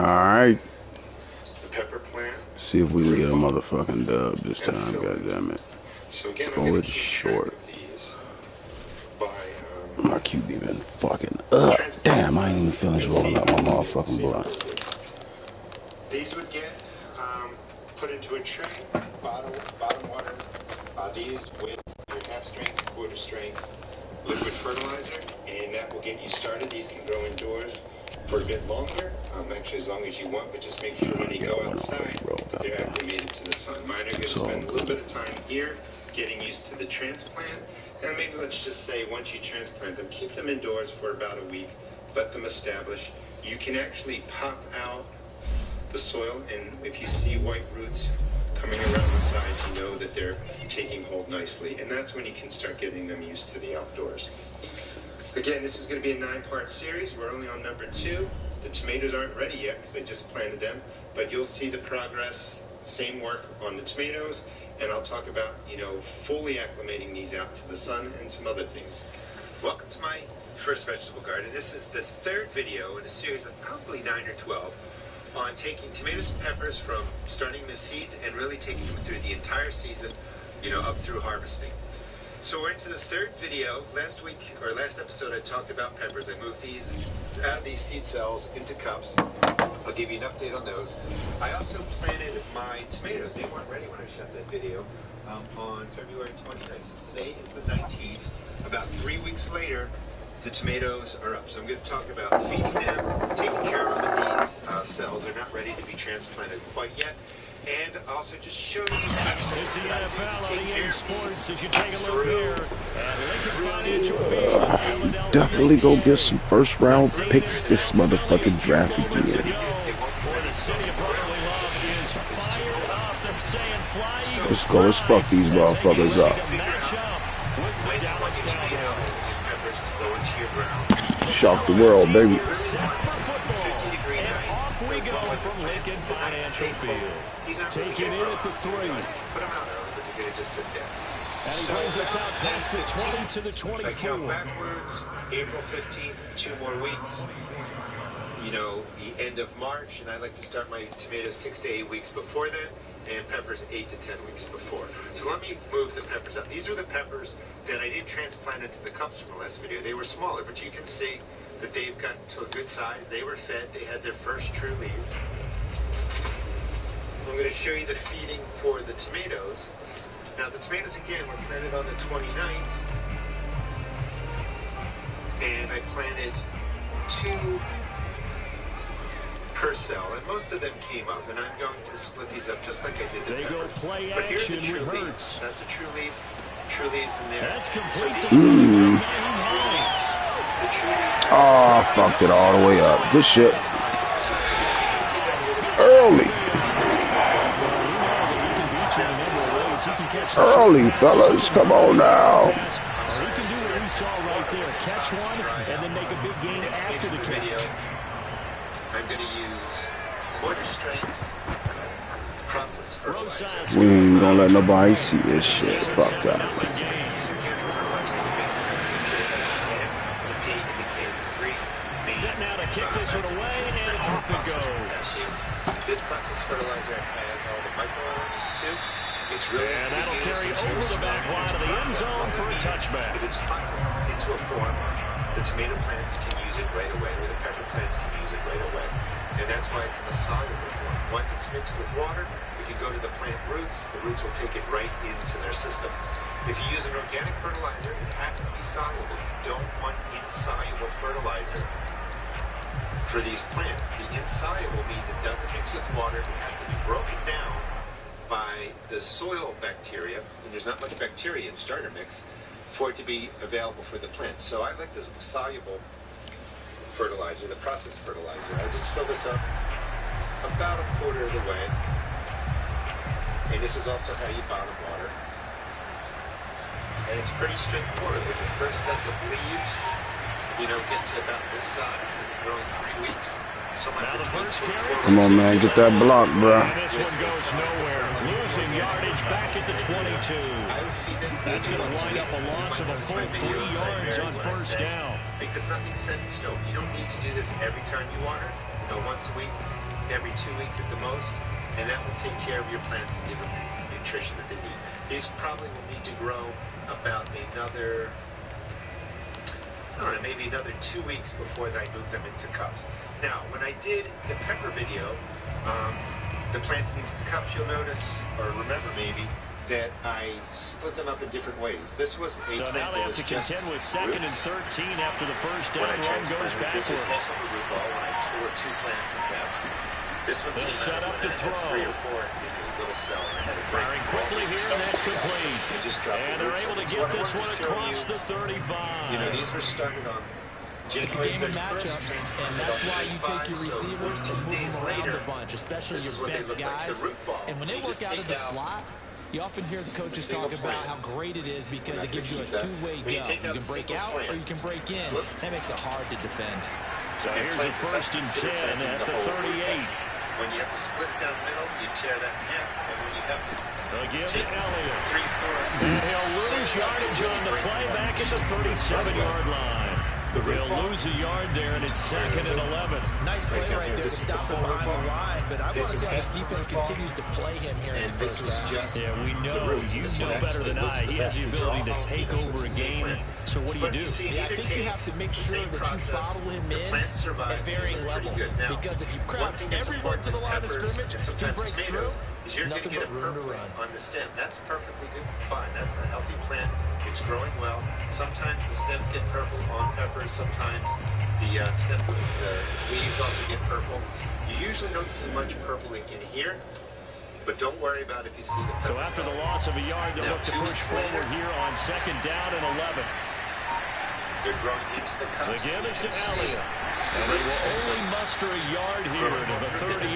Alright. The pepper plant. See if we can get a motherfucking dub this time, goddammit. So again, oh, it's short. My QB been fucking up. Damn, I ain't even finished rolling up my motherfucking blunt. These would get put into a tray, bottom water. These with your half strength, quarter strength liquid fertilizer, and that will get you started. These can grow indoors for a bit longer, actually as long as you want, but just make sure when you go outside that they're acclimated to the sun. Mine are going to spend a little bit of time here getting used to the transplant, and maybe let's just say once you transplant them, keep them indoors for about a week, let them establish. You can actually pop out the soil, and if you see white roots coming around the sides, you know that they're taking hold nicely, and that's when you can start getting them used to the outdoors. Again, this is going to be a 9-part series. We're only on number 2. The tomatoes aren't ready yet because I just planted them, but you'll see the progress, same work on the tomatoes, and I'll talk about, fully acclimating these out to the sun and some other things. Welcome to my first vegetable garden. This is the 3rd video in a series of probably 9 or 12 on taking tomatoes and peppers from starting the seeds and really taking them through the entire season, up through harvesting. So we're into the 3rd video. Last episode I talked about peppers. I moved these out of these seed cells into cups. I'll give you an update on those. I also planted my tomatoes. They weren't ready when I shot that video on February 29th. So today is the 19th. About 3 weeks later, the tomatoes are up. So I'm going to talk about feeding them, taking care of them. These cells are not ready to be transplanted quite yet. And also just show you it's the NFL and EA Sports as you take a look there at Lincoln Financial Field. Definitely go get some first round picks this motherfucking draft again. Let's go, let's fuck these motherfuckers up. Shock the world, baby. We go from Lincoln Financial Field. Taking it at the 3. And he brings us out past the 20 to the 24. I count backwards, April 15th, 2 more weeks. The end of March, and I like to start my tomatoes 6 to 8 weeks before then, and peppers 8 to 10 weeks before. So let me move the peppers up. These are the peppers that I didn't transplant into the cups from the last video. They were smaller, but you can see that they've gotten to a good size. They were fed. They had their first true leaves. I'm going to show you the feeding for the tomatoes. Now the tomatoes again were planted on the 29th, and I planted 2 per cell, and most of them came up, and I'm going to split these up just like I did the They peppers. go play but here's the action true with leaf. Hurts. That's a true leaf. True leaves in there. That's complete. Oh, fucked it all the way up. Good shit. Early. Early, fellas. Come on now. He can do what we saw right there. Catch one and then make a big gain after the catch. I'm going to use quarter strength process fertilizer. We ain't gonna let nobody see this shit. Fucked up. Setting out to kick this one away, and off it goes. This process fertilizer has all the microelements too. It's really and that'll carry over the back line of the end zone for a touchback. If it's processed into a form, the tomato plants can use it right away, or the pepper plants can use it right away. And that's why it's in a soluble form. Once it's mixed with water, we can go to the plant roots. The roots will take it right into their system. If you use an organic fertilizer, it has to be soluble. You don't want insoluble fertilizer for these plants. The insoluble means it doesn't mix with water. It has to be broken down by the soil bacteria, and there's not much bacteria in starter mix, for it to be available for the plants. So I like this soluble fertilizer, the processed fertilizer. I just fill this up about a quarter of the way. And this is also how you bottom water. And it's pretty straightforward. When the first sets of leaves, get to about this size and grow in 3 weeks. Now the first carry. Come on, man. Get that block, bro. And this one goes nowhere. Losing yardage back at the 22. That's going to wind up a loss of a full 3 yards on first down. Because nothing's set in stone. You don't need to do this every time you water. Once a week. every 2 weeks at the most, and that will take care of your plants and give them the nutrition that they need. These probably will need to grow about another, I don't know, maybe another 2 weeks before I move them into cups. Now, when I did the pepper video, the planting into the cups, you'll notice, or remember maybe, that I split them up in different ways. This was a so plant now they have to contend with 2nd and 13 after the first down run goes backwards. This was also a root ball when I tore 2 plants in half. This one came set out up to throw. 3 or 4 in a little cell. Firing quickly here, and that's complete. And they're able to get this one across the 35. You know, these were started on It's a game of matchups, and that's why you take your receivers and move them around a bunch, especially your best guys. And when they work out of the slot, you often hear the coaches talk about how great it is because it gives you a two-way go. You can break out or you can break in. That makes it hard to defend. So here's a 1st and 10 at the 38. When you have to split down the middle, you tear that in half. And when you have to again to Elliott. 3, 4, and he'll lose yardage on the play back at the 37-yard line. They'll lose a yard there, and it's 2nd and 11. Nice play right there to stop him behind the line, but I want to see how this defense continues to play him here in the first half. Yeah, we know, you know better than I, he has the ability to take over a game. So what do you do? Yeah, I think you have to make sure that you bottle him in at varying levels, because if you crowd everyone to the line of scrimmage, if he breaks through, you're going to get a purple on the stem. That's perfectly good, fine. That's a healthy plant. It's growing well. Sometimes the stems get purple on peppers. Sometimes the stems, the leaves also get purple. You usually don't see much purple in here, but don't worry about if you see the purple. So after the loss of a yard, they'll look to push forward here on 2nd down and 11. They're growing into the cups. The give is to Elliott. And they will only muster a yard here to the 38.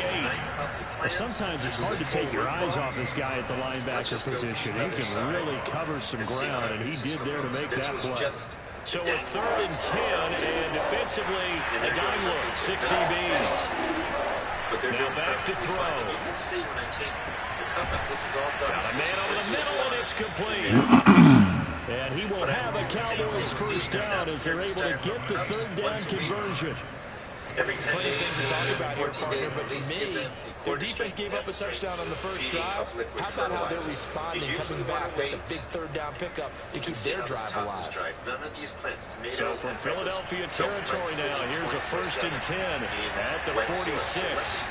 Well, sometimes it's hard to take your eyes off this guy at the linebacker position. He can really cover some ground, and he did there to make that play. So we're 3rd and 10, and defensively, a dime look, 6 DBs. Now back to throw. You can see when I take the cup up, this is all done. Got a man over the middle, and it's complete. And he will have a Cowboys first down as they're able to get the 3rd down conversion. Plenty of things to talk about here, partner, but to me, their defense gave up a touchdown on the first drive. How about how they're responding, coming back? That's a big 3rd down pickup to keep their drive alive. So from Philadelphia territory now, here's a 1st and 10 at the 46.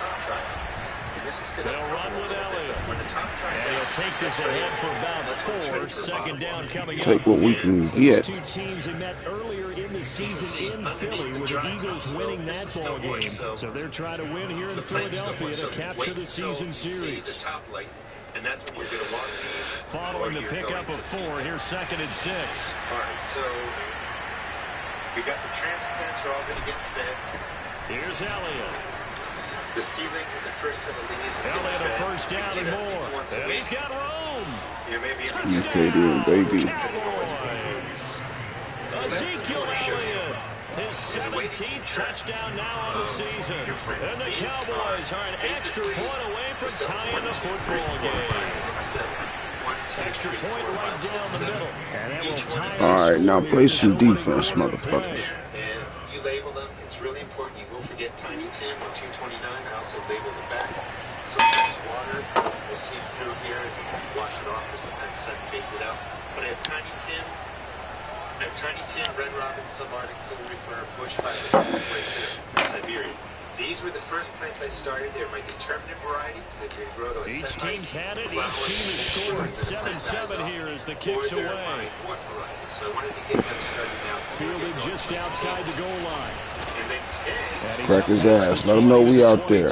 They'll run with Elliott. And he'll take this ahead for about 4. 2nd down coming up. Take what we can get. Two teams they met earlier in the season in Philly with the Eagles winning that ball game. So they're trying to win here in Philadelphia to capture the season series. Following the pickup of 4, here's 2nd and 6. All right, so we got the transplants are all going to get fed. Here's Elliott. The ceiling of the first set of leaves. Elliott a first down and more. And he's got room. Touchdown, baby. Cowboys. Ezekiel Elliott. His 17th touchdown now on the season. And the Cowboys are an extra point away from tying the football game. Extra point right down the middle. And that will tie. All right, now play some defense, motherfuckers. And you label them. It's really important. You won't forget Tiny Tim or 229. I also label the back. Sometimes water will seep through here and wash it off, or sometimes sun fades it out. But I have Tiny Tim. I have Tiny Tim, Red Robin, Subarctic, Silvery Fir, Bush Fiber, and Siberian. These were the first plants I started. They're my determinate varieties. They can grow to each team's had it. Each team has scored. 7-7 here as the kicks away. So I wanted to get them started now. Fielded just outside the goal line. Crack his ass. Let him know we out there.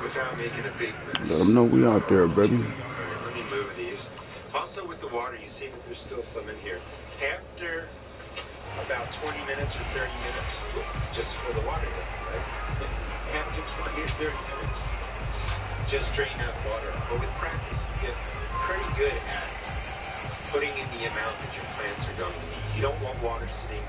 Without making a big mess. Let him know we out there, baby. Let me move these. Also with the water, you see that there's still some in here. After about 20 minutes or 30 minutes, just for the water, right? After 20 or 30 minutes, just drain that water. But with practice, you get pretty good at putting in the amount that your plants are going to need. You don't want water sitting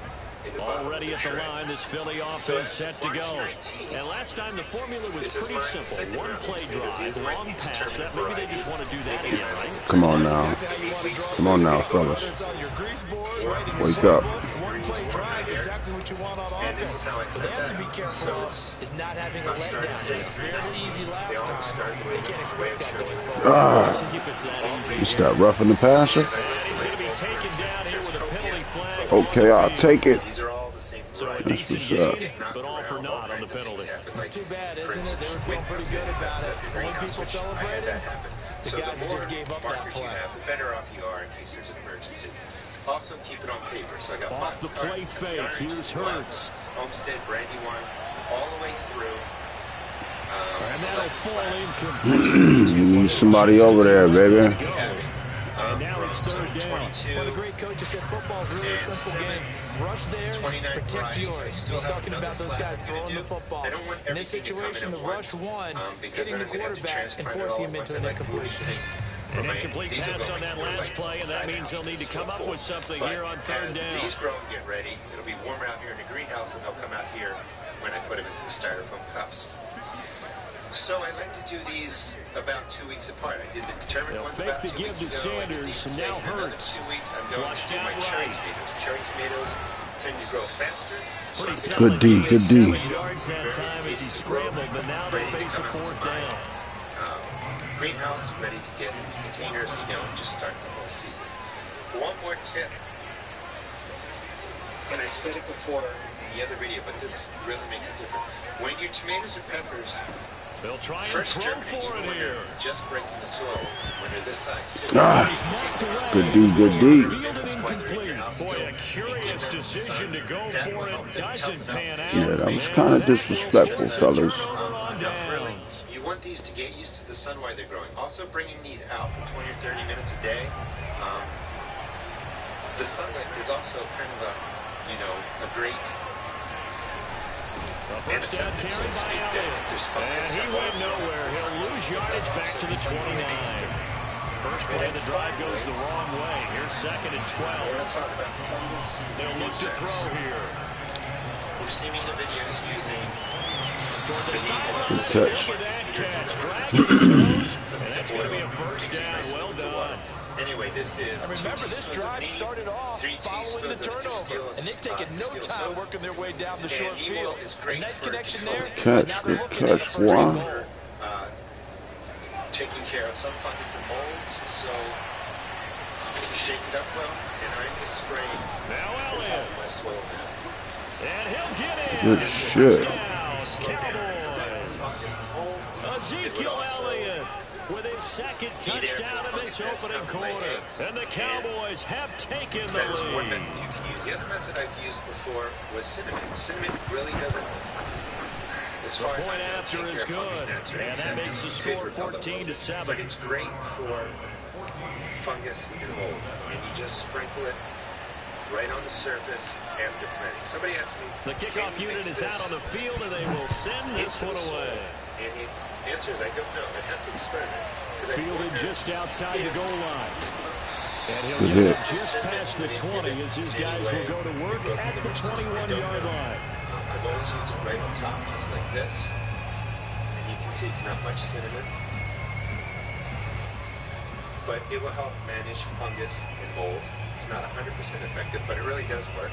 Already at the line, this Philly offense set to go. And last time the formula was pretty simple. One play drive, long pass. That maybe they just want to do that again, right? Come on now. Come on now, fellas. Wake up. One play drive is exactly what you want on offense. But they have to be careful is not having a letdown. It was fairly easy last time. They can't expect that going forward. You start roughing the passer? He's going to be taken down here with a penalty flag. Okay, I'll take it. So a That's decent what's up. game, but all for naught on the penalty. It's too bad, isn't it? They were feeling pretty good about it. And when people celebrated, the guys who just gave up that play. The better off you are in case there's an emergency. Also, keep it on paper. So I got Off the play fake. Here's Hurts. Homestead, Brandywine, all the way through. And that'll fall incomplete. You need somebody over there, baby. And now it's third down. One of the great coaches said football's really a simple game. Rush theirs, protect yours. He's talking about those guys throwing the football. In this situation, the rush one, hitting the quarterback and forcing him into an incompletion. An incomplete pass on that last play, and that means they'll need to come up with something here on third down. These grow and get ready. It'll be warmer out here in the greenhouse, and they'll come out here when I put them into the styrofoam cups. So I like to do these about 2 weeks apart. I did the determined ones about 2 weeks ago. Sanders, and now Hurts. 2 weeks, I'm going to do my cherry tomatoes. Cherry tomatoes tend to grow faster. Good D, good D. Yards that time as he scrambled, but now they face a fourth down. Greenhouse ready to get into containers, just start the whole season. One more tip, and I said it before in the other video, but this really makes a difference. When your tomatoes or peppers they'll try and first throw germinate, for it here. Just breaking the soil when they're this size too. Good D, good D. Fielded incomplete. Boy, a curious decision to go for it. Doesn't pan out. Yeah, that was kind of disrespectful, fellas. You want these to get used to the sun while they're growing. Also bringing these out for 20 or 30 minutes a day. The sunlight is also kind of a great... First down carry by Elliott. And he went nowhere. He'll lose yardage back to the 29. First play of the drive goes the wrong way. Here's second and 12. They'll look to throw here. We're seeing the videos using... Toward the sideline. Good catch. With that catch. Dragging the toes. And that's going to be a first down. Well done. Anyway, this is... And remember, this drive started off following the turnover, and they've taken no time working their way down the short field. A nice connection there. Catch, good catch, wow. Taking care of some fungus and molds, so shake it up well, and I'm just spraying. Now Elliott. My soil. And he'll get in. Good shit. Cowboys. Ezekiel Elliott with his second touchdown of this opening quarter. And the Cowboys have taken the That's one lead. method you can use. The other method I've used before was cinnamon. Cinnamon really doesn't... The point after is good. And that makes the score 14-7. But it's great for fungus and mold. And you just sprinkle it right on the surface after planting. Somebody asked me... The kickoff unit is out on the field, and they will send this one away. And the answer is I don't know. I'd have to experiment. Fielded just outside the goal line. And he'll get it just past the 20 as his guys will go to work at the 21-yard line. I've always used it right on top, just like this. And you can see it's not much cinnamon. But it will help manage fungus and mold. It's not 100% effective, but it really does work.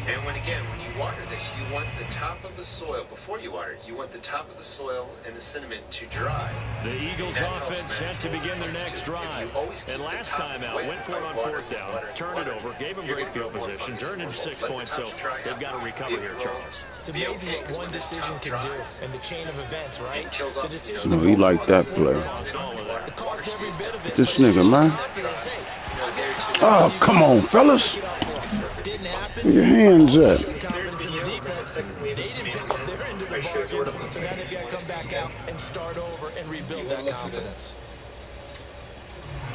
And when you water this, you want the top of the soil, before you water it, you want the top of the soil and the cinnamon to dry. The Eagles offense set to begin their next drive. And last time out, went for it on fourth down, turned it over, gave them great field position, turned into 6 points, so they've got to recover here, Charles. It's amazing what one decision can do in the chain of events, right? The decision No, he liked that play. This nigga, man. Oh, come on, fellas. Where your hands at? They didn't pick up their end of the bargain, so now they've got to come back out and start over and rebuild that confidence.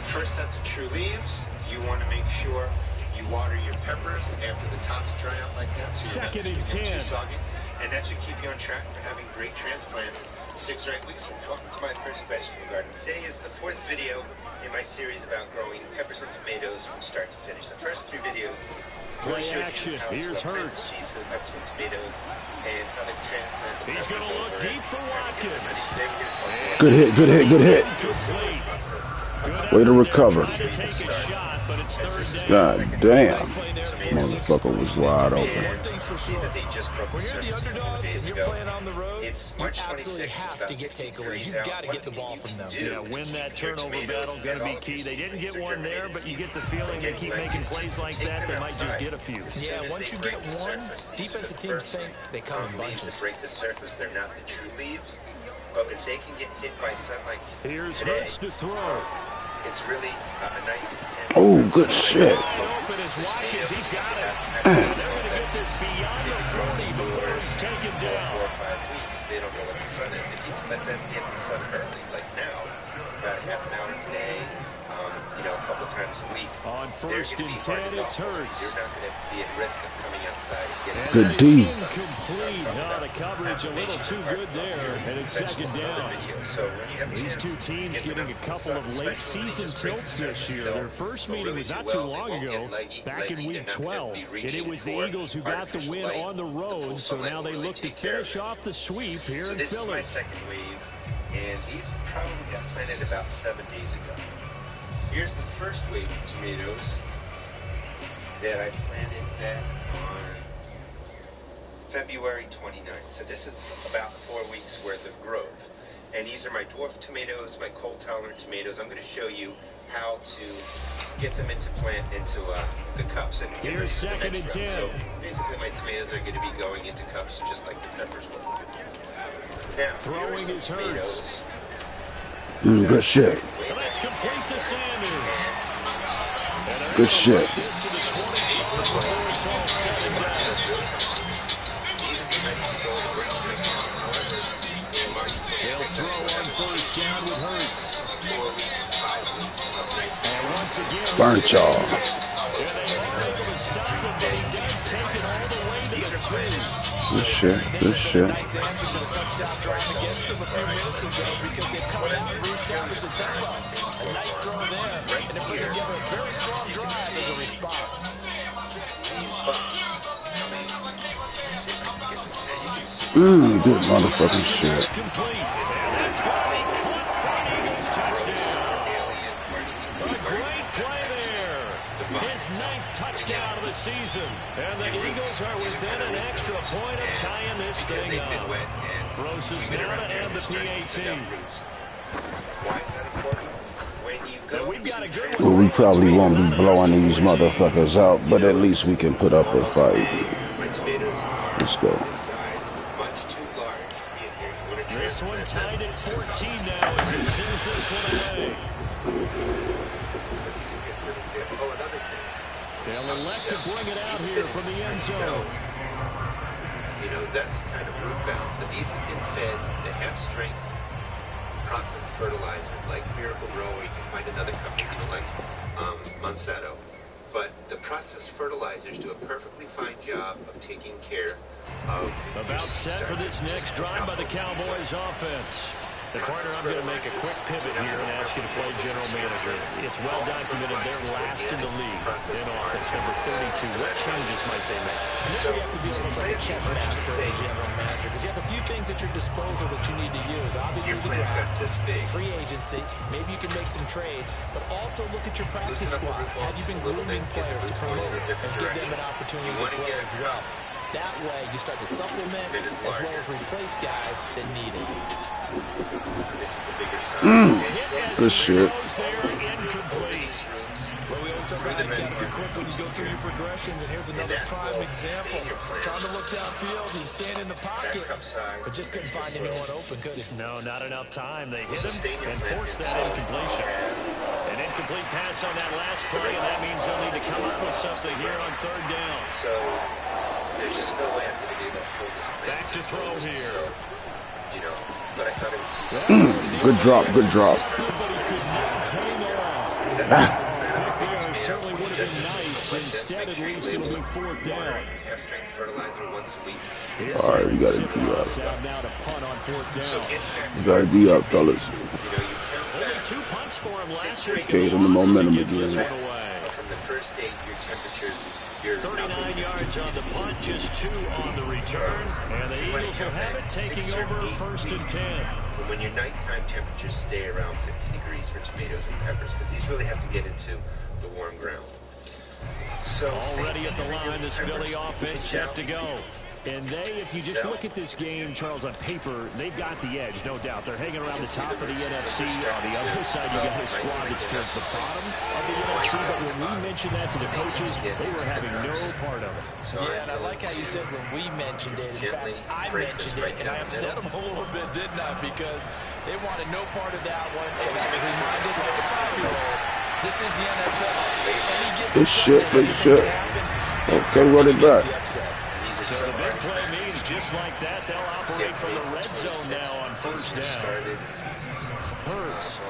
First sets of true leaves, you want to make sure you water your peppers after the tops dry out like that, so you're not making them too soggy. And that should keep you on track for having great transplants 6 or 8 weeks from now. Welcome to my first vegetable garden. Today is the 4th video in my series about growing peppers and tomatoes from start to finish. The first 3 videos play action. Here's Hurts. Peppers and tomatoes and how to transplant the He's going to look deep for Watkins. Good hit, good hit, good hit. Way to recover. God damn. Motherfucker was wide open. When you're the underdogs and you're playing on the road, you absolutely have to get takeaways. You've got to get the ball from them. Yeah, win that turnover battle, going to be key. They didn't get one there, but you get the feeling they keep making plays like that, they might just get a few. Yeah, once you get one, defensive teams think they come in bunches. Break the surface, they're not the true leaves. But if they can get hit by sunlight here's today, Hurts to throw. It's really a nice. Oh, good shit. Open as Watkins, he's got it. They're going to get this beyond the 40 before he's taken down. 4 or 5 weeks, they don't know what the sun is. If you let them get the sun early, like now, about a half an hour today, you know, a couple times a week. On 1st and 10, it's Hurts. You're not going to be at risk of coming outside and getting Good D. Incomplete. No, the coverage a little too good there, and it's 2nd down. These two teams getting a couple of late season tilts this year. Their first meeting was not too long ago, back in week 12, and it was the Eagles who got the win on the road, so now they look to finish off the sweep here in Philly. This is my second wave, and these probably got planted about 7 days ago. Here's the first wave of tomatoes that I planted back on February 29th. So this is about 4 weeks worth of growth. And these are my dwarf tomatoes, my cold tolerant tomatoes. I'm going to show you how to get them into the cups. And here's 2nd and 10. So basically my tomatoes are going to be going into cups just like the peppers will. Now, throwing his Hurts. Good shit. That's complete to Sanders. Good shit. This to the 25 before it's all said and done. They'll throw on 1st down with Hurts. And once again, Burnt y'all. And they are able to stop him, but he does take it all the way to the 2. Good shit, good shit. Nice answer to the touchdown drive against them a few minutes ago because they've come out and reestablished the tempo. A nice throw there, and they're putting together a very strong drive as a response. Good motherfucking shit. It's complete, and that's going to be caught for an Eagles touchdown. A great play there. His 9th touchdown of the season. And the Eagles are within an extra point of tying this thing up. Roses now to end the PAT. Why is that important? When you go, We've got a good Well, one. we probably won't be blowing these motherfuckers out, but at least we can put up a fight. my tomatoes Let's go. this size, much too large to be in here. You want to This one tied at 14 now as he sends this one away. Oh, another thing. They'll elect to bring it out here from the end zone. You know, that's kind of root bound. But these have been fed, they have strength, processed fertilizer, like Miracle Grow, or you can find another company, you know, like Monsanto. But the processed fertilizers do a perfectly fine job of taking care of... About set for this next drive by the Cowboys offense. The partner, I'm going to make a quick pivot here and ask you to play general manager. It's well documented they're last in the league in offense, number 32. What changes might they make? And this would have to be almost like a chess master as a general manager because you have a few things at your disposal that you need to use. Obviously, the draft, free agency, maybe you can make some trades, but also look at your practice squad. Have you been grooming players to promote and give them an opportunity to play as well? That way, you start to supplement as well as replace guys that need it. Good shit. Well, we always talk about you got to be quick when you go through your progressions, and here's another prime example. Trying to look downfield, he was standing in the pocket, but just couldn't find anyone open, could he? No, not enough time. They hit him and forced that incompletion. An incomplete pass on that last play, and that means they'll need to come up with something here on 3rd down. So, there's just no way I'm going to be able to pull this plan. Back to throw here. So, you know, but I thought it was... Good drop, good drop. Certainly would have been nice. Instead, at least it'll be 4th down. Half-strength fertilizer, once a week. All right, we got to D up. Now to punt on 4th down. We got to D up, fellas. Only 2 punts for him last week. Gave him the momentum again. From the first date, your temperatures. 39 yards on the punt, just 2 on the return. And the Eagles will have it, taking over 1st and 10. When your nighttime temperatures stay around 50 degrees for tomatoes and peppers, because these really have to get into the warm ground. So already at the line, this Philly offense set to go. And if you just look at this game, Charles, on paper, they've got the edge, no doubt. They're hanging around the top of the NFC. On the other side, you got a squad that's towards the bottom of the NFC. But when we mentioned that to the coaches, they were having no part of it. Yeah, and I like how you said when we mentioned it. In fact, I mentioned it, and I upset them a little bit, didn't I? Because they wanted no part of that one. And I was reminded like a 5-year-old, this is the NFL. This shit. Okay, run it back. So the big play means just like that, they'll operate from the red zone now on 1st down. Hurts.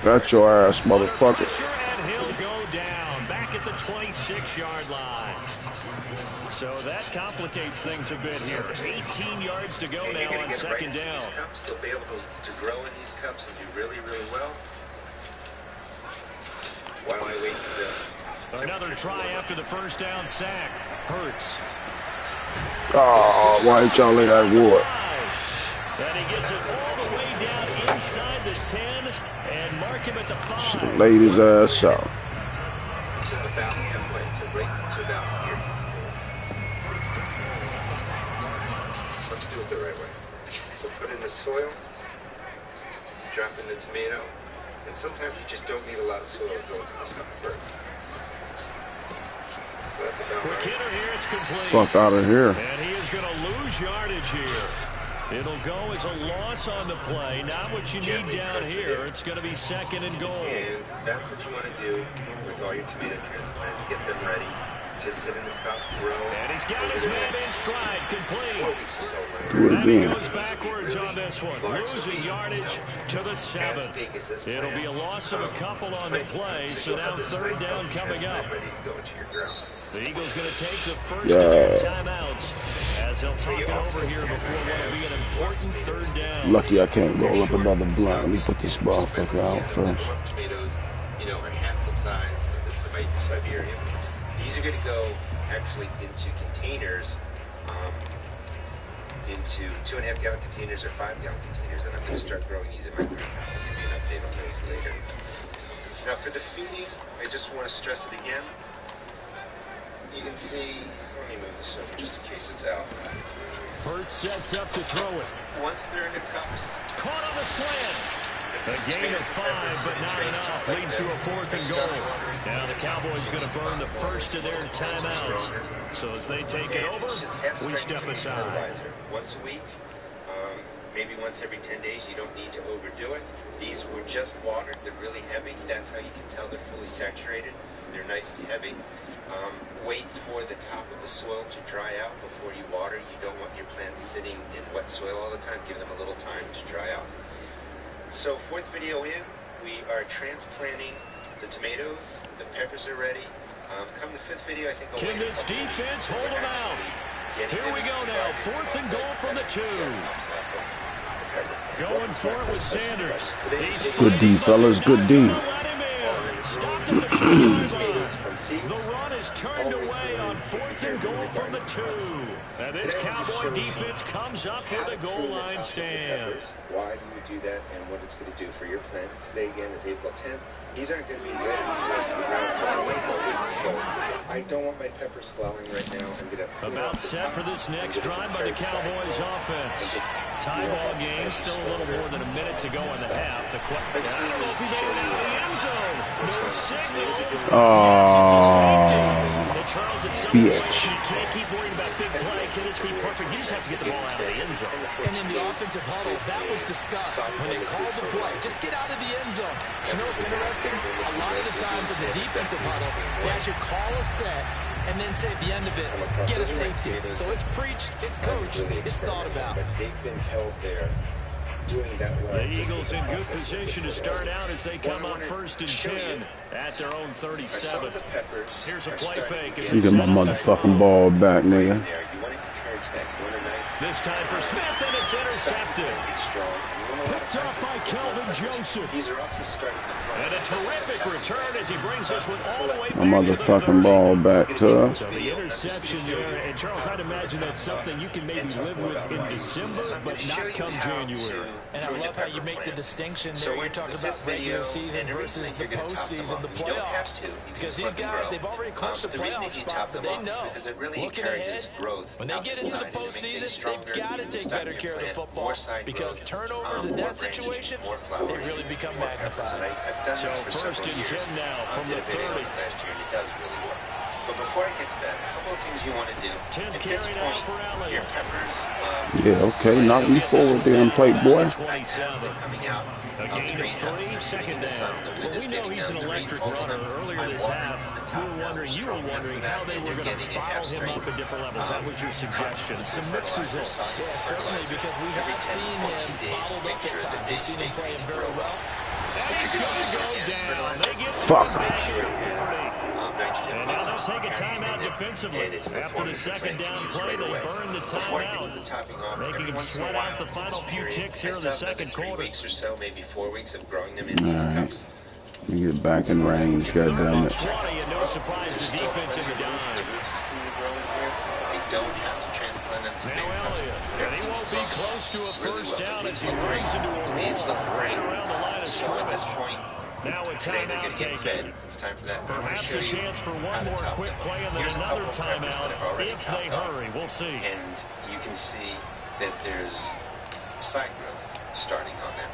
Got your ass, motherfucker. And he'll go down, back at the 26-yard line. So that complicates things a bit here. 18 yards to go now on 2nd down. They'll be able to grow in these cups and do really, really well. While I wait for the... Another try after the 1st down sack. Hurts. Oh, why ain't y'all lay that wood? And he gets it all the way down inside the 10 and mark him at the 5. Laid his ass out. To about halfway, so right to about here. Let's do it the right way. So put in the soil, drop in the tomato, and sometimes you just don't need a lot of soil to go into the cup first. So that's about right. Here, it's complete. Fuck out of here. And he is going to lose yardage here. It'll go as a loss on the play. Not what you need down here. It's going to be 2nd and goal. And that's what you want to do with all your tomato transplants. Get them ready to sit in the cup, grow. And he's got his man in stride, complete. Do it And he again. goes backwards on this one, losing yardage to the 7th. It'll be a loss of a couple on the play, so now 3rd down coming up. The Eagles going to take the first of their timeouts as they'll talk it over here before what will be an important 3rd down. Lucky I can't roll up another blunt. Let me put this motherfucker out first. Tomatoes, are half the size of the Siberian. These are going to go actually into containers, into 2.5-gallon containers or 5-gallon containers, and I'm going to start growing these in my greenhouse. I'll give you an update on those later. Now for the feeding, I just want to stress it again. You can see, let me move this over just in case it's out. Hurts sets up to throw it. Once they're in the cups. Caught on the slant. A gain of 5, but not enough. Leads to a 4th and goal. Now the Cowboys going to burn the first of their timeouts. So as they take it over, we step aside. Once a week, maybe once every 10 days. You don't need to overdo it. These were just watered. They're really heavy. That's how you can tell they're fully saturated. They're nice and heavy. Wait for the top of the soil to dry out before you water. You don't want your plants sitting in wet soil all the time. Give them a little time to dry out. So 4th video in, we are transplanting the tomatoes. The peppers are ready. Come the 5th video, I think. Can this defense hold them out? Here we go now. 4th and goal from the 2. Going for it with Sanders. Good D, fellas. Good D. Stopped at the 2-yard line. The run is turned away on 4th and goal from the 2. And this Cowboy defense comes up with a goal line stand. Why do you do that and what it's going to do for your plant? Today again is April 10th. These aren't going to be ready to go to the ground for a week, so I don't want my peppers flowering right now. I'm going to about set for this next drive by the Cowboys offense. Tie ball game, still a little more than a minute to go in the half. The I don't know if he made it out of the end zone. No signal. Charles, at some point, you can't keep worrying about big play. Can this be perfect? You just have to get the ball out of the end zone. And in the offensive huddle, that was discussed when they called the play. Just get out of the end zone. You know what's interesting? A lot of the times in the defensive huddle, they actually call a set and then say at the end of it, get a safety. So it's preached, it's coached, it's thought about. But they've been held there doing that well. The Eagles in good position to start out as they come up 1st and 10 at their own 37. Here's a play fake. You get my motherfucking ball back, nigga. This time for Smith, and it's intercepted. Picked up by Kelvin Joseph. And a terrific return as he brings this one all the way back. My motherfucking ball back, cuz. So the interception there, and Charles, I'd imagine that's something you can maybe live with in December, but not come January. And I love how you make the distinction there. You're talking about regular season versus the postseason, the playoffs. Because these guys, they've already clinched the playoff spot, but they know, looking ahead, when they get into the postseason, they've got to take better care of the football, because turnovers in that situation, they really become magnified. So 1st and 10 now from the 30. But before I get to that, a couple of things you want to do. 10th carry now for Allen. Your Peppers. Yeah, okay, knock me forward there and play, boy. 27. A gain of 3, 2nd down. Well, we know he's an electric runner. Earlier this half, you were wondering how they were going to bottle him up at different levels. That was your suggestion. Some mixed results. Yeah, certainly, because we have seen him bottled up at times. We've seen him playing very well. And he's going to go down. They get Fuck. back at the 40. And now they'll take a timeout defensively. After the 2nd down play, they burn the timeout, making them sweat out the final few ticks here in the 2nd quarter. 3 weeks or so, maybe 4 weeks of growing them in these cups. Get back in range, goddammit. 20, and no surprise, the defense in the dime. They don't have to transplant them to Now Elliott, and he won't be close to a 1st down as he runs into a wall right around the line of scrimmage. Now a timeout taken. It's time for that. Perhaps a chance for one more quick play and then another timeout if they hurry. We'll see. And you can see that there's side growth starting on them.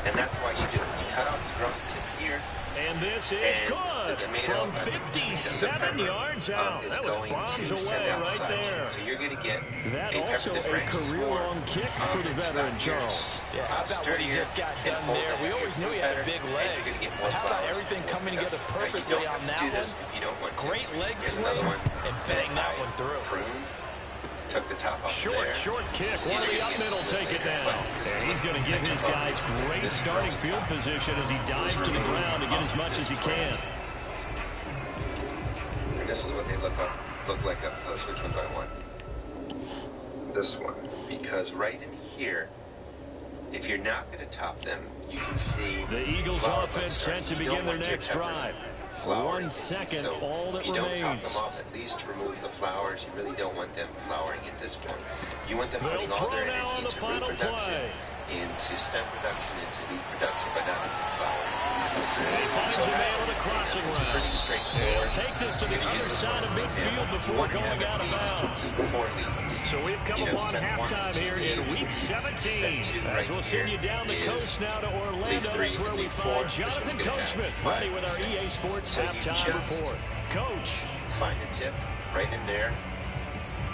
And that's why you do it. You cut off the growth tip here. And this is good from 57 yards out. That was bombs away right there. So you're going to get that also a career-long kick for the veteran, Charles. Yeah, how about what he just got done there? We always knew he had a big leg. But how about everything coming together perfectly on that one? Great leg swing and bang that one through. Took the top off short kick. One of the up middle take it down. And he's going to give his guys great starting field position as he dives to the ground to get as much as he can. And this is what they look like up close. Which one do I want? This one. Because right in here, if you're not going to top them, you can see the Eagles offense set to begin their next drive. 1 second, so all that you don't top remains. them off, at least remove the flowers. You really don't want them flowering at this point. You want them They'll putting all their throw now on energy the into final root production, play. into stem production, into leaf production, but not into flowering. He finds a man on the crossing route. Pretty straightforward. Take this to the other side of midfield before going out of bounds. So we've come upon halftime here in Week 17. As we'll send you down the coast now to Orlando. That's where we find Jonathan Coachman ready with our EA Sports halftime report. Coach. Find a tip right in there.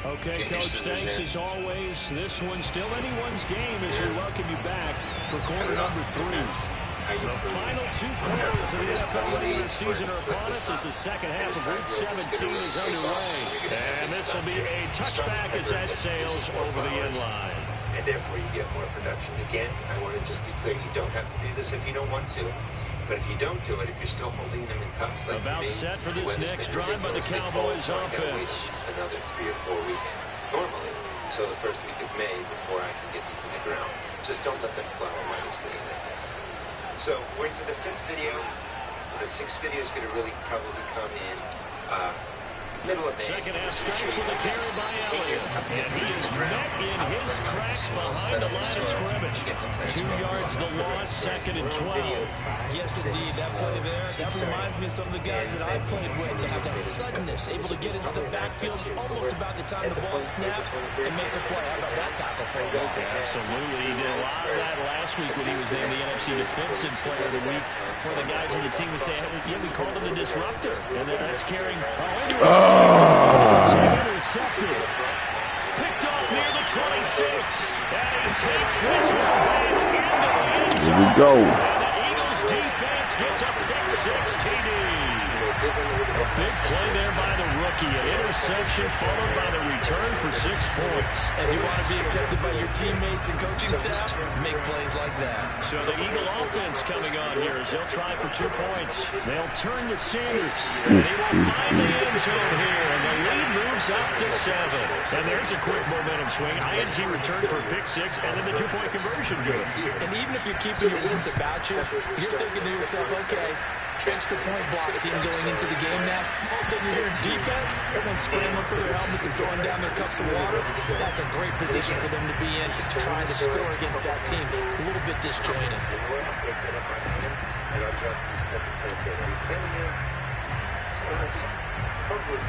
Okay, Coach, thanks as always. This one's still anyone's game as we welcome you back for quarter number 3. The final 2 quarters of the NFL regular season are upon us as the second half of Week 17 is underway. And this will be a touchback as that sails over the end line. And therefore you get more production. Again, I want to just be clear, you don't have to do this if you don't want to. But if you don't do it, if you're still holding them in cups like about set for this next drive by the Cowboys offense. Just another 3 or 4 weeks normally until the first week of May before I can get these in the ground. Just don't let them flower while they're sitting like this. So we're into the 5th video. The 6th video is going to really probably come in middle of May. Second half starts with a carry by Elliott. And he is met in his tracks behind the line of scrimmage. 2 yards the loss, 2nd and 12. Yes, indeed. That play there, that reminds me of some of the guys that I played with. They have that suddenness, able to get into the backfield almost about the time the ball snapped and make the play. How about that tackle for a loss? Absolutely. He did a lot of that last week when he was named the NFC Defensive Player of the Week. One of the guys on the team would say, yeah, we called him the disruptor. And then that's carrying intercepted. Picked off near the 26. And he takes this one back into the end zone. Here we go. And the Eagles defense chance. Gets a pick-6 TD. A big play there by the rookie. An interception followed by the return for 6 points. If you want to be accepted by your teammates and coaching staff, make plays like that. So the Eagle offense coming on here as they'll try for 2 points. They'll turn to Sanders. And he will find the end zone here. And the lead moves up to 7. And there's a quick momentum swing. INT return for a pick-6 and then the 2-point conversion good. And even if you're keeping your wits about you, you're thinking to yourself, okay, extra point block team going into the game now. All of a sudden you're hearing defense, everyone's scrambling for their helmets and throwing down their cups of water. That's a great position for them to be in, trying to score against that team. A little bit disjointed. Probably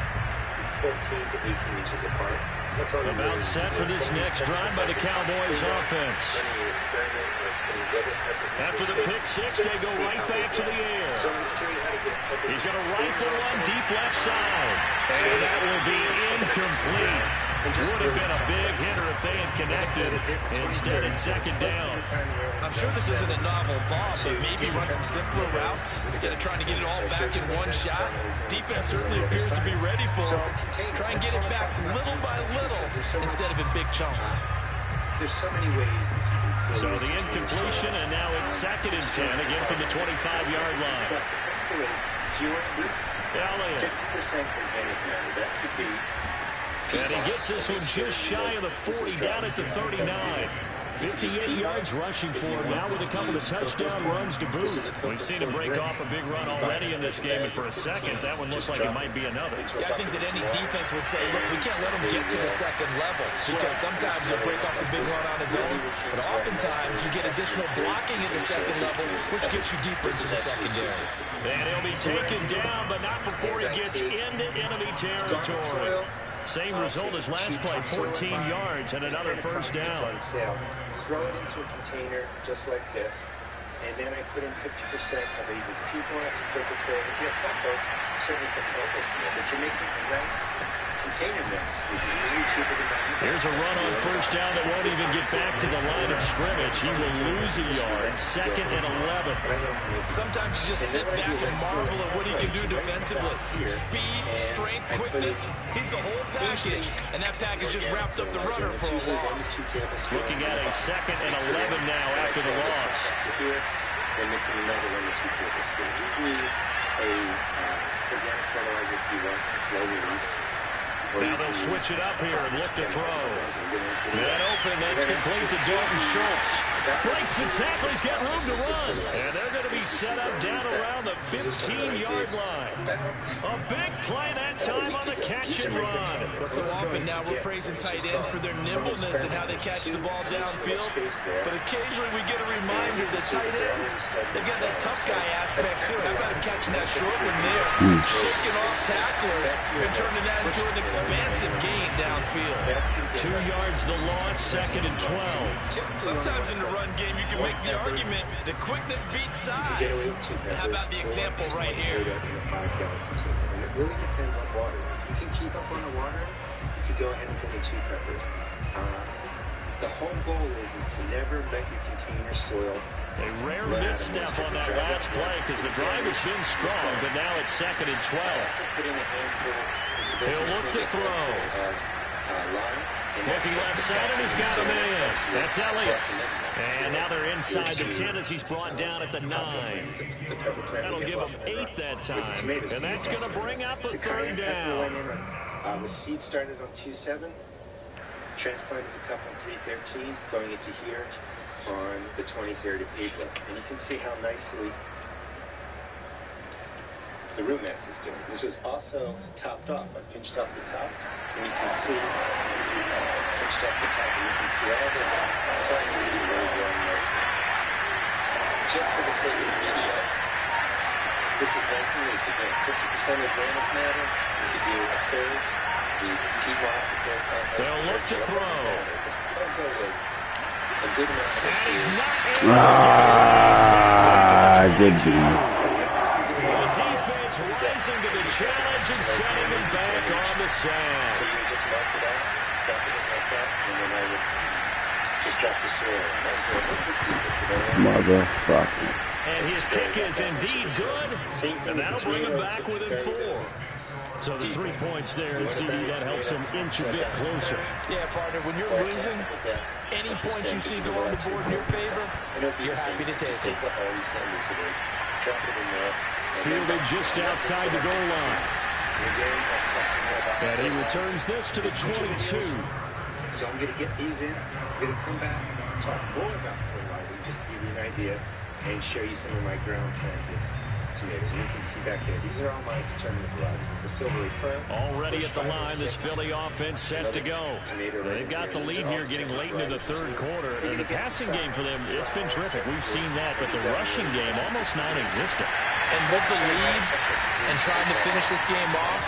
14 to 18 inches apart. About set for this next drive by the Cowboys offense. After the pick-6, they go right back to the air. He's going to rifle one deep left side. And that will be incomplete. Would have been a big hitter if they had connected. Instead, it's second down. I'm sure this isn't a novel thought, but maybe run some simpler routes instead of trying to get it all back in one shot. Defense certainly appears to be ready for him. Try and get it back little by little instead of in big chunks. There's so many ways. So the incompletion, and now it's 2nd and 10, again from the 25-yard line. Elliott. 50% that could be. And he gets this one just shy of the 40, down at the 39. 58 yards rushing for him now with a couple of touchdown runs to boot. We've seen him break off a big run already in this game, and for a second, that one looked like it might be another. Yeah, I think that any defense would say, look, we can't let him get to the second level because sometimes he'll break off the big run on his own, but oftentimes you get additional blocking at the second level, which gets you deeper into the secondary. And he'll be taken down, but not before he gets into enemy territory. Same result as last play, 14 yards and another first down. Throw it into a container just like this, and then I put in 50% of either people as a quick play. If you have combos, certainly put combos in there, but you're making a nice container mix, which is usually cheaper than that. Here's a run on first down that won't even get back to the line of scrimmage. He will lose a yard, 2nd and 11. Sometimes you just sit back and marvel at what he can do defensively. Speed, strength, quickness, he's the whole package, and that package just wrapped up the runner for a loss. Looking at a 2nd and 11 now after the loss. Then mixing another 1 to 2 tablespoons. You can use a organic fertilizer if you want a slow release. Now they'll switch it up here and look to throw. That open, that's complete to Dalton Schultz. Breaks the tackle, he's got room to run. And they're going to be set up down around the 15-yard line. A big play that time on the catch and run. Well, so often now we're praising tight ends for their nimbleness and how they catch the ball downfield. But occasionally we get a reminder that tight ends, they've got that tough guy aspect too. How about him catching that short one there, shaking off tacklers and turning that into an expansive gain downfield. 2 yards the loss, 2nd and 12. Sometimes in the run game you can make the argument that quickness beats size. And how about the example right here? And it really depends on water. You can keep up on the water. You could go ahead and put in 2 peppers. The whole goal is to never let your container soil. A rare misstep on that last play because the drive has been strong, but now it's 2nd and 12. He'll look to throw. Looking left side, and he's got a man. That's Elliott. And now they're inside the 10 as he's brought down at the 9. That'll give him 8 that time. And that's going to bring up a 3rd down. Was seed started on 2-7. Transplanted a couple on 3-13, going into here on the 23rd of April. And you can see how nicely the root mass is doing. This was also topped off. I pinched off the top, and you can see pinched off the top, and you can see all the sunlight really growing nicely. Just for the sake of the video, this is nice and loose. Again, 50% organic matter. You can do a third. The peat moss, the third compost. They'll look to throw. The goal is a good amount of. And he's not able to good D. Rising to the challenge and setting him back on the sand. So you just mark it out, drop it like that, and then I would just Motherfucker. And his kick is indeed good, and that'll bring him back within 4. So the 3 points there, and CD, that helps him inch a bit closer. Yeah, partner, when you're losing, any points you see go on the board in your favor, you're happy to take it. Fielded just outside the goal line. And he returns this to the 22. So I'm going to get these in. I'm going to come back and talk more about fertilizing just to give you an idea and show you some of my ground planted tomatoes. And you can see back there, these are all my determinate varieties. It's a silvery crown. Already at the line, this Philly offense set to go. They've got the lead here getting late into the third quarter. And the passing game for them, it's been terrific. We've seen that, but the rushing game almost non-existent. And with the lead and trying to finish this game off,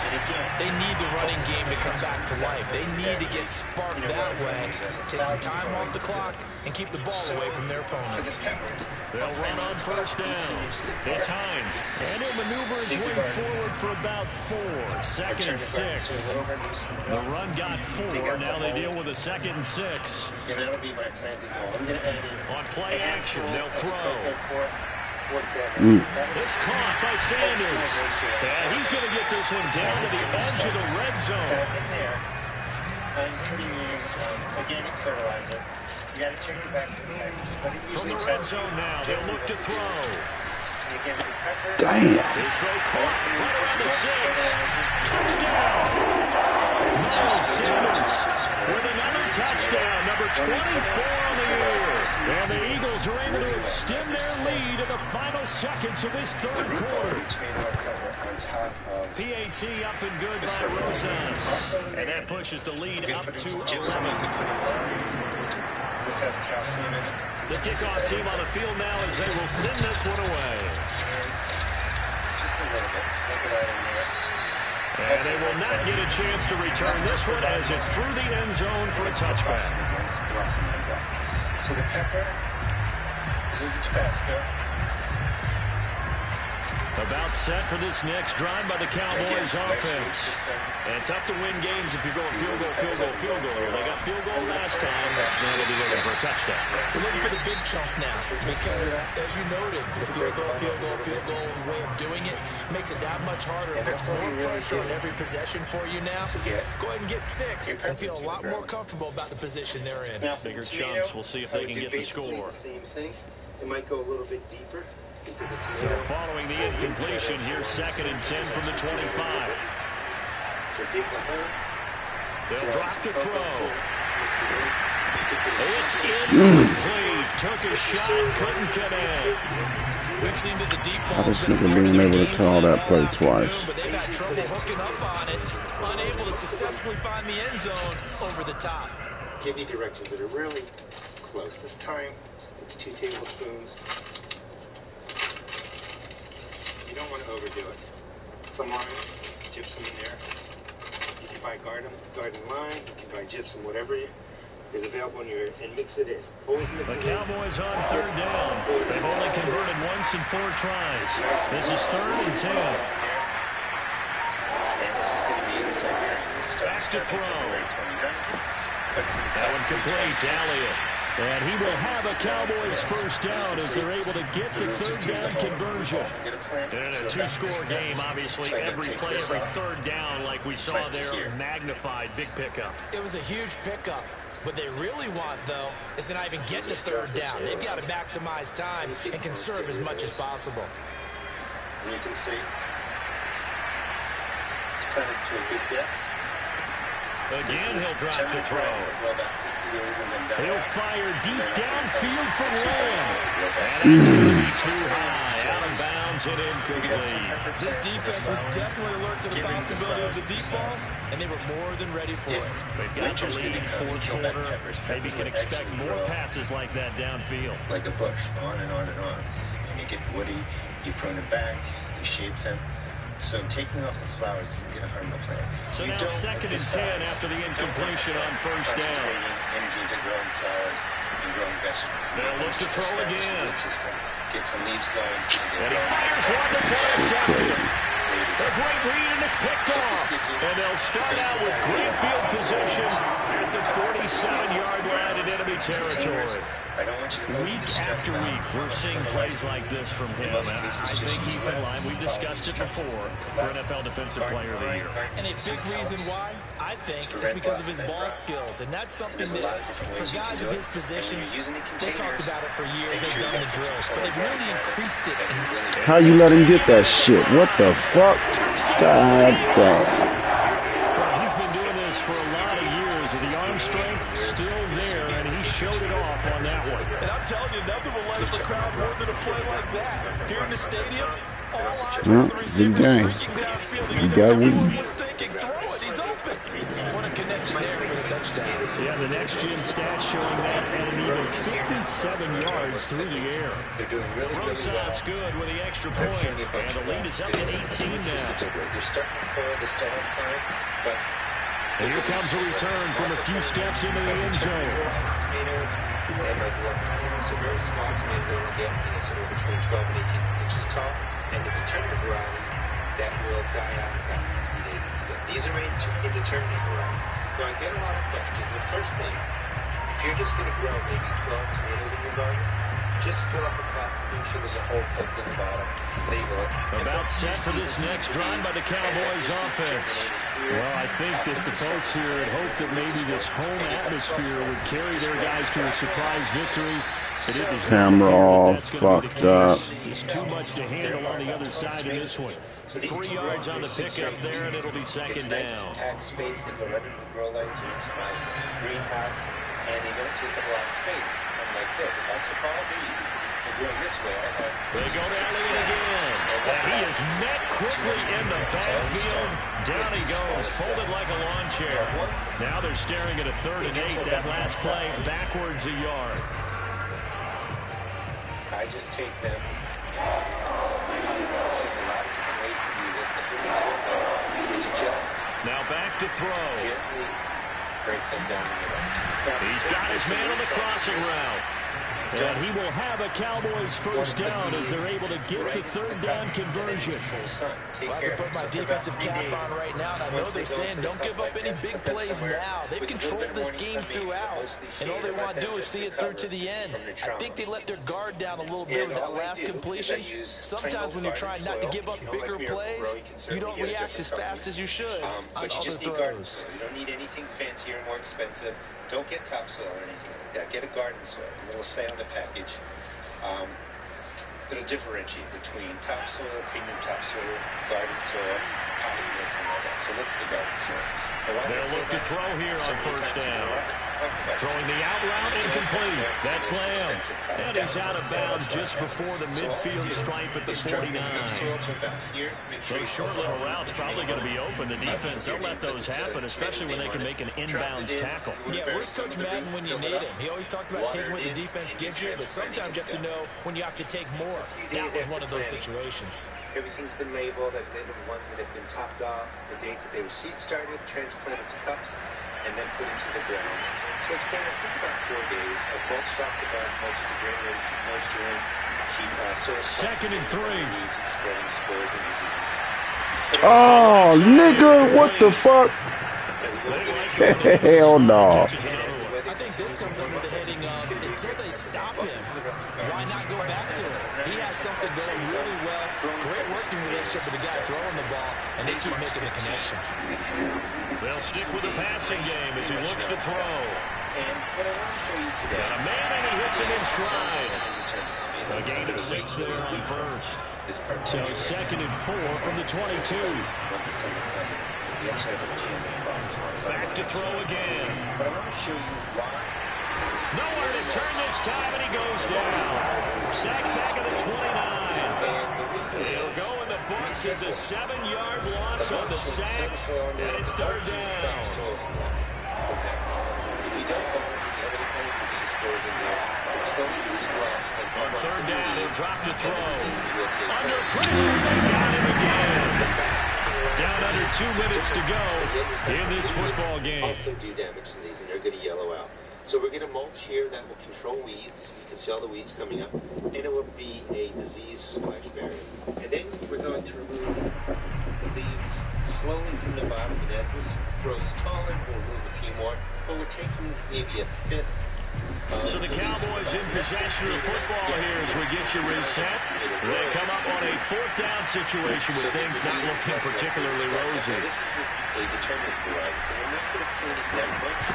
they need the running game to come back to life. They need to get sparked that way, take some time off the clock, and keep the ball away from their opponents. They'll run on first down. It's Hines. And he'll maneuver his way forward for about 4. 2nd and 6. The run got 4. Now they deal with a 2nd and 6. And that'll be my planting ball. I'm going to add in on play action, they'll throw. It's caught by Sanders. And he's going to get this one down to the edge of the red zone. In there, I'm putting in organic fertilizer. You got to check the back of the package. From the red zone now, they'll look to throw. Damn. His throw caught right around the 6. Touchdown. Miles Sanders with another touchdown, number 24 on the year. And the Eagles are able to extend their lead in the final seconds of this third quarter. PAT up and good by Rosas. And that pushes the lead up to 11. This has calcium in it. The kickoff team on the field now as they will send this one away. Just a little bit. Sprinkle that in there. And they will not get a chance to return this one as it's through the end zone for a touchback. So the pepper, this is the Tabasco. About set for this next drive by the Cowboys offense. And tough to win games if you're going field goal, field goal, field goal. They got field goal last time. Now they'll be looking for a touchdown. We're looking for the big chunk now because, as you noted, the field goal way of doing it makes it that much harder. It puts more pressure on every possession for you now. Go ahead and get 6 and feel a lot more comfortable about the position they're in. Bigger chunks. We'll see if they can get the score. Same thing. It might go a little bit deeper. So following the incompletion, here's 2nd and 10 from the 25. They'll drop to throw. It's incomplete. Took a shot, couldn't connect. We've seen that the deep I ball's just been nigga being able to call that play afternoon, twice. but they've had trouble hooking up on it, unable to successfully find the end zone over the top. Give you directions that are really close. This time, it's 2 tablespoons. You don't want to overdo it. Some lime, gypsum in there. You can buy garden lime, you can buy gypsum, whatever is available in your, and mix it in. Always mix The it Cowboys on 3rd down. They've only converted once in 4 tries. This is 3rd and 10. And this is going to be inside here. Back to throw. That one complete. Elliott. And he will have a Cowboys first down as they're able to get the 3rd down conversion. And in a 2-score game, obviously, every play, every 3rd down, like we saw there, magnified, big pickup. It was a huge pickup. What they really want, though, is to not even get to 3rd down. They've got to maximize time and conserve as much as possible. And you can see it's planted to a good depth. Again, he'll drop to throw. He'll fire deep downfield for Lamb. And it's going to be too high. Out of bounds and incomplete. This defense was definitely alert to the possibility of the deep ball, and they were more than ready for it. They've got the lead, 4th quarter. Maybe can expect more passes like that downfield. Like a bush, on and on and on. And you get woody, you prune them back, you shape them. So taking off the flowers isn't going to harm the plant. So now 2nd and 10 after the incompletion on first down. Energy into growing flowers and growing vegetables. They'll look to throw again. Get some leaves going. And he fires one that's intercepted. A great read, and it's picked off. And they'll start out with great field position at the 47-yard line in enemy territory. Week after week, we're seeing plays like this from him, and I think he's in line. We've discussed it before for NFL Defensive Player of the Year. And a big reason why, I think, is because of his ball skills, and that's something that, for guys of his position, they talked about it for years. They've done the drills, but they've really increased it. How you let him get that shit? What the fuck? God damn. He's been doing this for a lot of years, and the arm strength still there, and he showed it off on that one. And I'm telling you, nothing will light up a crowd more than a play like that. Here in the stadium, all eyes on the receiver streaking downfield. You got weed. Was thinking, throw it, he's open. What a connection there for the touchdown. Yeah, the next-gen stats showing that at an even 57 yards through the air. Rosas good with the extra point, and the lead is up to 18 now. And here comes a return from a few steps into the end zone. So very small tomatoes only get somewhere between 12 and 18 inches tall, and it's tender varieties that will die out in about 60 days. These are indeterminate varieties. So I get a lot of questions. The first thing, if you're just going to grow maybe 12 tomatoes in your garden, just fill up a cup, make sure there's a hole poked in the bottom, label it. About set for this next drive by the Cowboys offense. Well, I think that the folks here had hoped that maybe this home atmosphere would carry their guys to a surprise victory. But it is Camera all fucked up. There's too much to handle on the other side of this one. 3 yards on the pickup there, and it'll be second down. Packed space, they go right into the grow lights or into my greenhouse, and they don't take up a lot of space. Unlike this, if I took all these and go this way, I have... They go to Elliott again. And he is met quickly in the backfield. Down he goes, folded like a lawn chair. Now they're staring at a 3rd and 8. That last play, backwards a yard. I just take them. A lot of different ways to do this, but this is just now back to throw. Gently break them down the middle. He's got his man on the crossing route. And he will have a Cowboys first down as they're able to get the 3rd down conversion. Well, I can put my defensive cap on right now, and I know they're saying don't give up any big plays now. They've controlled this game throughout, and all they want to do is see it through to the end. I think they let their guard down a little bit with that last completion. Sometimes when you're trying not to give up bigger plays, you don't react as fast as you should on other throws. You don't need anything fancier and more expensive. Don't get topsoil or anything like that. Get a garden soil. It'll say on the package. It'll differentiate between topsoil, premium topsoil, garden soil, potting mix, and all that. So look at the garden soil. They'll look to throw here on first down. Throwing the out route incomplete. That's Lamb. And he's out of bounds just before the midfield stripe at the 49. Those short little routes probably going to be open. The defense, they'll let those happen, especially when they can make an inbounds tackle. Yeah, where's Coach Madden when you need him? He always talked about taking what the defense gives you, but sometimes you have to know when you have to take more. That was one of those situations. Everything's been labeled. I've labeled the ones that have been topped off, the dates that they were seed started, transplanted to cups, and then put into the ground. So it's been, I think, about 4 days. I've mulched off the garden, mulch is a great way to keep moisture in, keep soil. 2nd and 3. And spreading spores and disease. Oh, nigga, what the fuck? Hell no. I think this comes under the heading of until they stop him, why not go back to it? He has something going really well, great working relationship with the guy throwing the ball, and they keep making the connection. They'll stick with the passing game as he looks to throw. And what I want to show you today. Got a man, and he hits it in stride. A gain of 6 there on first. So 2nd and 4 from the 22. Back to throw again. But I want to show you why. Nowhere to turn this time, and he goes down. Sacked back at the 29. He'll go in the books as a 7-yard loss on the sack, and it's 3rd down. If you don't go with the other kind of disease scores in there, it's going to squash. On 3rd down, he'll drop to throw. Under pressure, they got him again. Down under 2 minutes to go in this football game. Also do damage to these, and they're going to yellow out. So we're going to mulch here that will control weeds. You can see all the weeds coming up. And it will be a disease splash barrier. And then we're going to remove the leaves slowly from the bottom. And as this grows taller, we'll remove a few more. But we're taking maybe a fifth. So the Cowboys in possession of the football here as we get you reset. They come up on a 4th down situation with things not looking particularly rosy. This is a determined variety, so we're not going to pull it that much,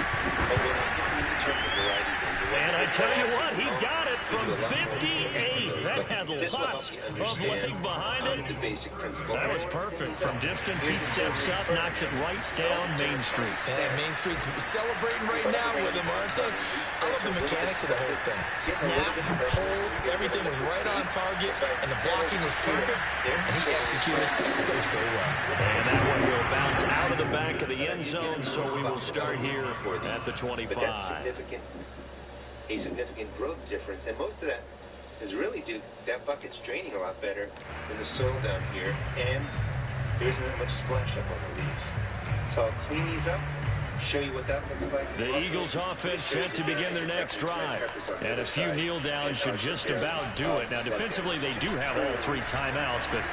but we're not getting determined varieties in. And I tell you what, he got it from 58. That had lots of leg behind it. The basic principle. That was perfect. From distance, he steps up, knocks it right down Main Street. And Main Street's celebrating right now with him, aren't they? I love the mechanics of the whole thing. Snap, hold, everything was right on target, and the blocking was perfect, and he executed so well. And that one will bounce out of the back of the end zone, so we will start here at the 25. But that's a significant growth difference, and most of that is really due that bucket's draining a lot better than the soil down here, and there isn't that much splash up on the leaves. So I'll clean these up, show you what that looks like. The Eagles offense set to begin their next drive. And a few kneel downs should just about do it. Now, defensively, they do have all 3 timeouts, but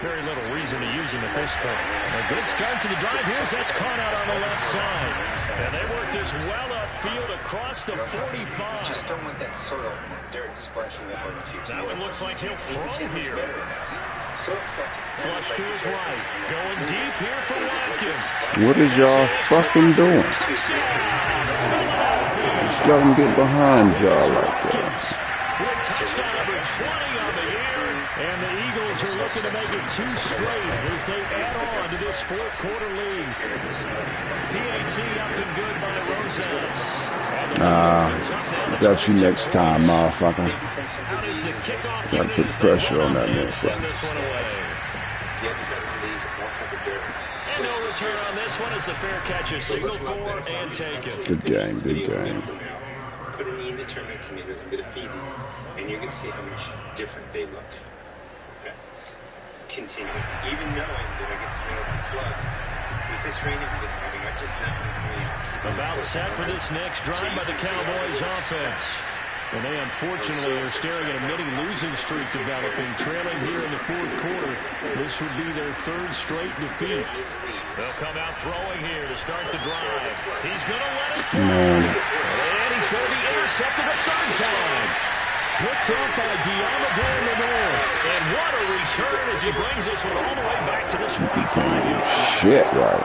very little reason to use them at this point. A good start to the drive. Here's that's caught out on the left side. And they work this well upfield across the 45. Just don't want that soil dirt splashing up on the cheeks. That one looks like he'll throw here. Flush to his right. Going deep here for Watkins. What is y'all fucking doing? Just let them get behind y'all like that. With touchdown number 20 on the year. And the Eagles are looking to make it 2 straight as they add on to this 4th quarter lead. PAT up and good by Rosas. Got you next time, motherfucker. Gotta put pressure on that motherfucker. And no return on this one as the fair catch is signaled for and taken. Good game, good game. Put an E in the tournament tomatoes. I'm going to feed these, and you're going to see how much different they look. Okay. Continue. Even knowing that I get smells and slugs, with this rain we've been having, I'm just not going to about set for this next drive by the Cowboys offense. And they unfortunately are staring at a mini losing streak developing, trailing here in the 4th quarter. This would be their 3rd straight defeat. They'll come out throwing here to start the drive. He's going to let it fly. And he's going to be intercepted a 3rd time. Picked up by Diamador Lenore. And what a return as he brings this one all the way back to the 25-yard line. Shit, right.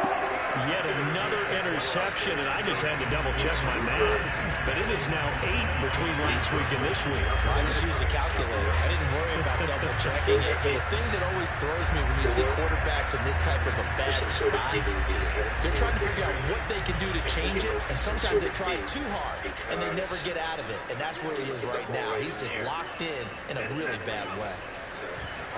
Yet another interception, and I just had to double-check my math. But it is now 8 between last week and this week. I just used a calculator. I didn't worry about double-checking it. The thing that always throws me when you see quarterbacks in this type of a bad spot, they're trying to figure out what they can do to change it, and sometimes they try too hard, and they never get out of it. And that's where he is right now. He's just locked in a really bad way.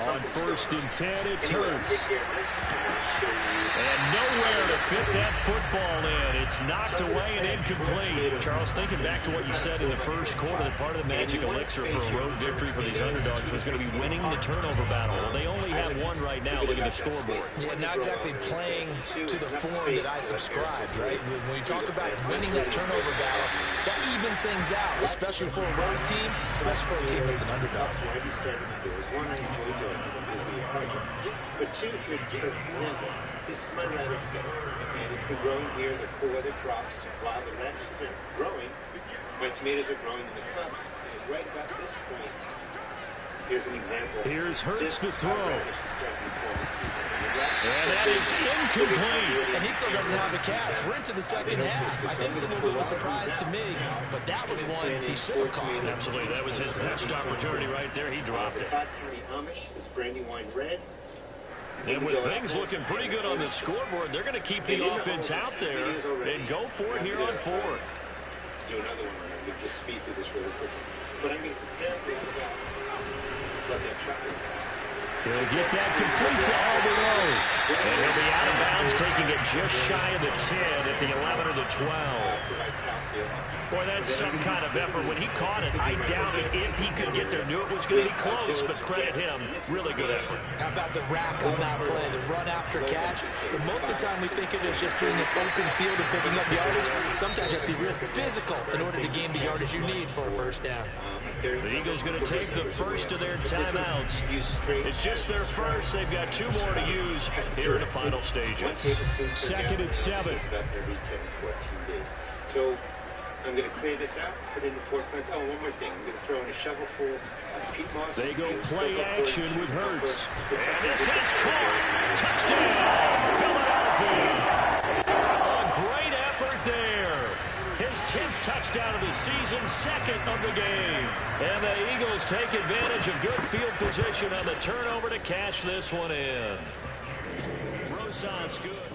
On 1st and 10, it's Hurts. And nowhere to fit that football in. It's knocked away and incomplete. Charles, thinking back to what you said in the 1st quarter, that part of the magic elixir for a road victory for these underdogs was going to be winning the turnover battle. Well, they only have one right now. Look at the scoreboard. Yeah, not exactly playing to the form that I subscribed, right? When you talk about winning that turnover battle, that evens things out, especially for a road team, especially for a team that's an underdog. One, I enjoy doing it because we are hard. But 2, for example, this is my radish bed, and it's been growing here. The cool weather drops while the radishes are growing. My tomatoes are growing in the cups. And right about this point, here's an example. Here's Hurts to throw. And that is incomplete. And he still doesn't have a catch. We're into the 2nd half. I think it's a little bit of a surprise to me, but that was one he should have caught. Absolutely. That was his best opportunity right there. He dropped it. Todd County Amish, this Brandywine Red. And with things looking pretty good on the scoreboard, they're going to keep the offense out there and go for it here on 4th. Do another one. I'm going to just speed through this really quickly. But I'm going to prepare for that. Let's let that truck go. He'll get that complete to Alberoh. And he'll be out of bounds, taking it just shy of the 10 at the 11 or the 12. Boy, that's some kind of effort. When he caught it, I doubted if he could get there. Knew it was going to be close, but credit him. Really good effort. How about the rack on that play, the run after catch? But most of the time we think of it as just being an open field and picking up yardage. Sometimes you have to be real physical in order to gain the yardage you need for a first down. The Eagles going to take the first of their timeouts. It's just their first. They've got 2 more to use here in the final stages. 2nd and 7. So I'm going to clear this out, put in the 4 plants. Oh, one more thing. I'm going to throw in a shovel full of peat moss. They go play action with Hurts. And this is caught. Touchdown, Philadelphia. A great effort there. His 10th touchdown of the season, 2nd of the game. And the Eagles take advantage of good field position on the turnover to cash this one in. Rosas good.